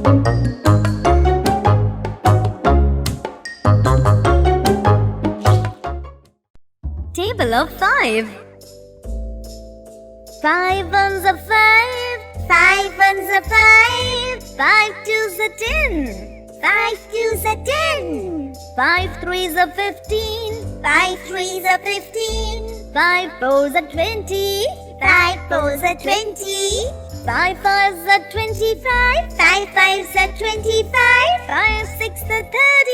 Table of 5. 5 ones are 5. 5 ones are 5. 5 twos are 10. 5 twos are 10. 5 threes are 15. 5 threes are 15. 5 fours are 20. 5 fours are 20. 5 fives are 25. 5 fives are 25. 5 sixes are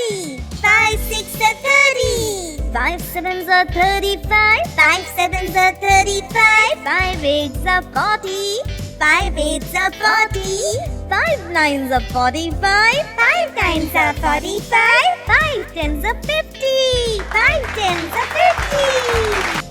30. 5 sixes are 30. 5 sevens are 35. 5 sevens are 35. 5 eights are 40. 5 eights are 40. 5 nines are 45. 5 nines are 45. 5 tens are 50. 5 tens are 50.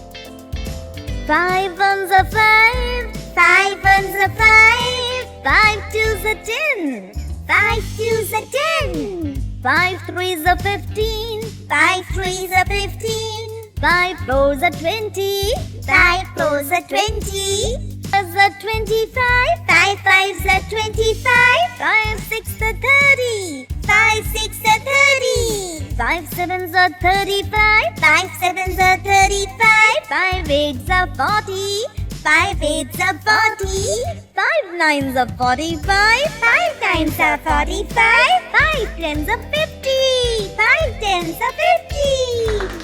5 ones are 5. 5 ones are 5. 5 twos are 10. 5 twos are 10. 5 threes are 15. 5 threes are 15. 5 fours are 20. 5 fours are 20. 5s are 25. 5 fives are 25. 5 sixes are 30. 5 sixes are 30. 5 sevens are 35. 5 sevens are 35. 5 eights are 40. 5 eights are 40. 5 nines are 45. 5 nines are 45. 5 tens are 50. 5 tens are 50.